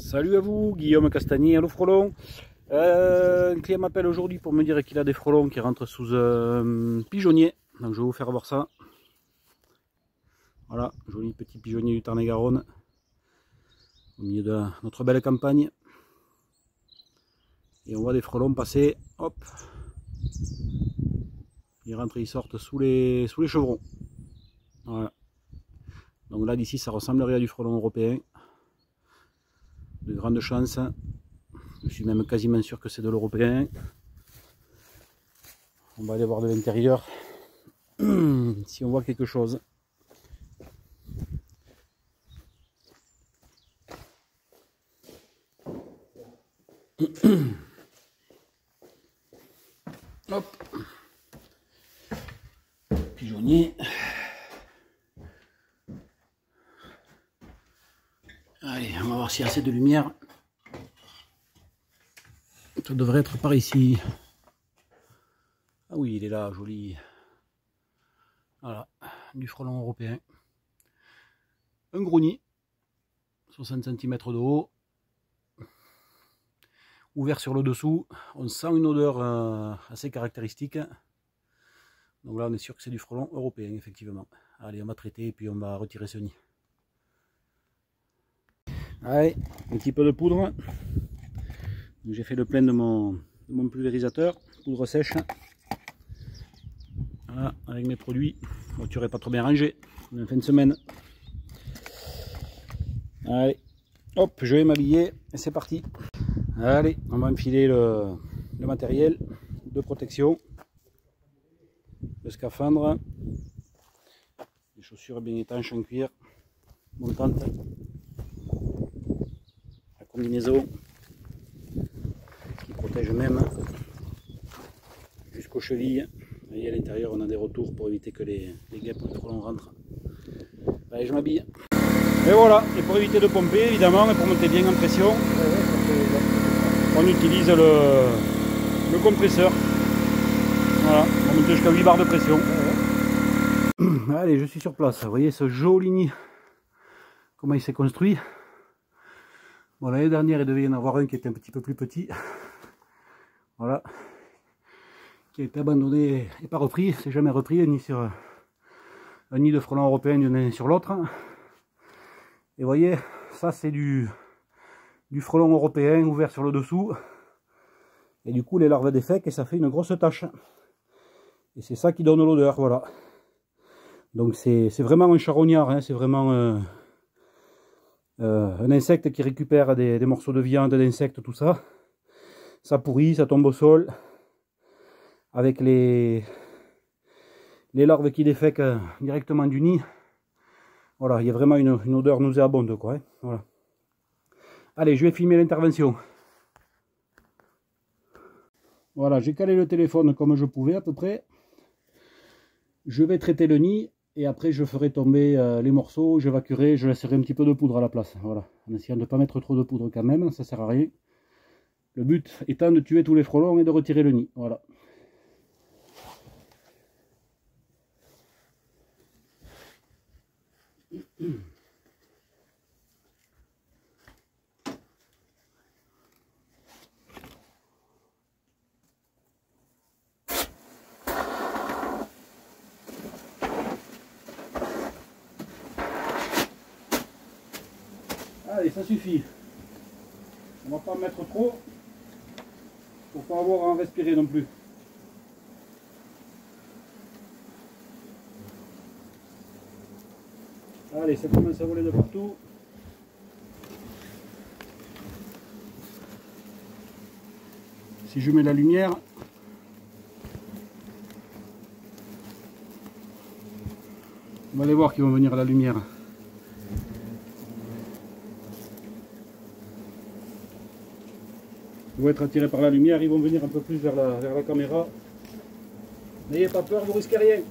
Salut à vous, Guillaume Castagnier, Allo Frelon. Un client m'appelle aujourd'hui pour me dire qu'il a des frelons qui rentrent sous un pigeonnier. Donc je vais vous faire voir ça. Voilà, joli petit pigeonnier du Tarn-et-Garonne. Au milieu de notre belle campagne. Et on voit des frelons passer, hop. Ils rentrent et ils sortent sous les chevrons. Voilà. Donc là d'ici ça ressemblerait à du frelon européen. De grandes chances. Je suis même quasiment sûr que c'est de l'européen. On va aller voir de l'intérieur si on voit quelque chose. Hop. Pigeonnier. Allez, on va voir s'il y a assez de lumière. Ça devrait être par ici. Ah oui, il est là, joli. Voilà, du frelon européen. Un gros nid, 60 cm de haut. Ouvert sur le dessous. On sent une odeur assez caractéristique. Donc là, on est sûr que c'est du frelon européen, effectivement. Allez, on va traiter et puis on va retirer ce nid. Allez, un petit peu de poudre. J'ai fait le plein de mon pulvérisateur, poudre sèche. Voilà, avec mes produits. La voiture n'est pas trop bien rangée. On est en fin de semaine. Allez, hop, je vais m'habiller et c'est parti. Allez, on va enfiler le matériel de protection. Le scaphandre. Les chaussures bien étanches en cuir. Montante. La combinaison. Qui protège même jusqu'aux chevilles. Et à l'intérieur on a des retours pour éviter que les guêpes ou les frelons rentrent. Allez, je m'habille. Et voilà, et pour éviter de pomper évidemment et pour monter bien en pression, on utilise le compresseur. Voilà, on va monter jusqu'à 8 bars de pression. Allez, je suis sur place. Vous voyez ce joli nid, comment il s'est construit. Bon, l'année dernière il devait y en avoir un qui était un petit peu plus petit. Voilà. Qui a été abandonné et pas repris, c'est jamais repris, ni sur un nid de frelons européens d'un sur l'autre. Et vous voyez, ça c'est du frelon européen ouvert sur le dessous. Et du coup les larves défèquent et ça fait une grosse tache. Et c'est ça qui donne l'odeur, voilà. Donc c'est vraiment un charognard, hein, c'est vraiment un insecte qui récupère des morceaux de viande, d'insectes, tout ça. Ça pourrit, ça tombe au sol. Avec les larves qui défèquent directement du nid. Voilà, il y a vraiment une odeur nauséabonde, quoi. Hein, voilà. Allez, je vais filmer l'intervention. Voilà, j'ai calé le téléphone comme je pouvais à peu près. Je vais traiter le nid et après je ferai tomber les morceaux, j'évacuerai, je laisserai un petit peu de poudre à la place. Voilà, en essayant de ne pas mettre trop de poudre quand même, ça sert à rien. Le but étant de tuer tous les frelons et de retirer le nid. Voilà. Allez, ça suffit. On va pas en mettre trop pour pas avoir à en respirer non plus. Allez, ça commence à voler de partout. Si je mets la lumière, on va aller voir qui vont venir à la lumière. Ils vont être attirés par la lumière, ils vont venir un peu plus vers la caméra. N'ayez pas peur, vous risquez rien.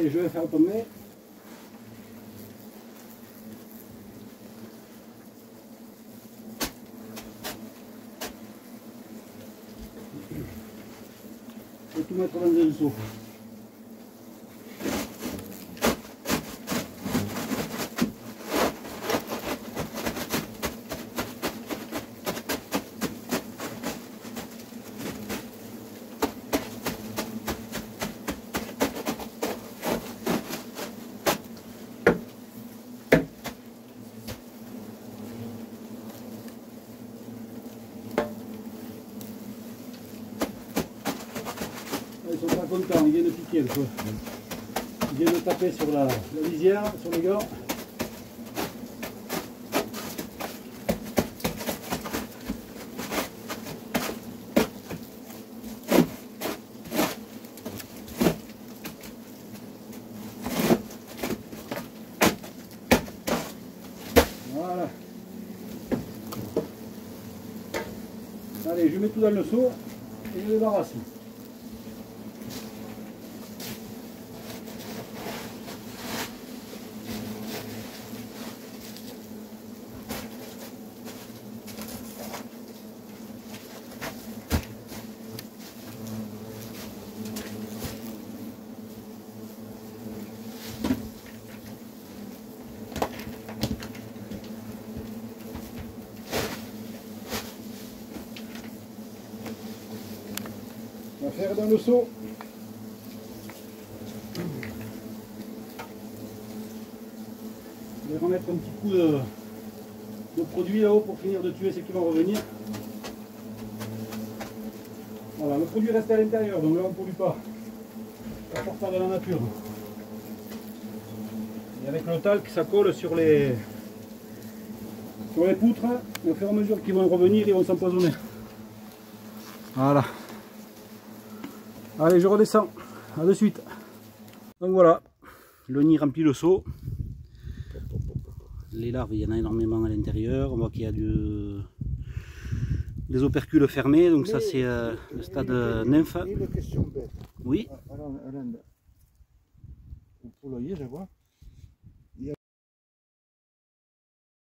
Allez, je vais faire tomber. Je vais tout mettre dans un seau. Ils sont pas contents, ils viennent piquer le feu. Ils viennent taper sur la lisière, sur le gars. Voilà. Allez, je mets tout dans le seau et je débarrasse. On va faire dans le seau. Je vais remettre un petit coup de produit là-haut pour finir de tuer ceux qui vont revenir. Voilà, le produit reste à l'intérieur, donc là on ne pollue pas. Ça sort pas de la nature. Et avec le talc, ça colle sur les poutres. Et au fur et à mesure qu'ils vont revenir, ils vont s'empoisonner. Voilà. Allez, je redescends. À de suite. Donc voilà, le nid remplit le seau. Les larves, il y en a énormément à l'intérieur. On voit qu'il y a des opercules fermés. Donc ça, c'est le stade nymphe. Une question bête. Oui. Alors, au poulailler, je vois.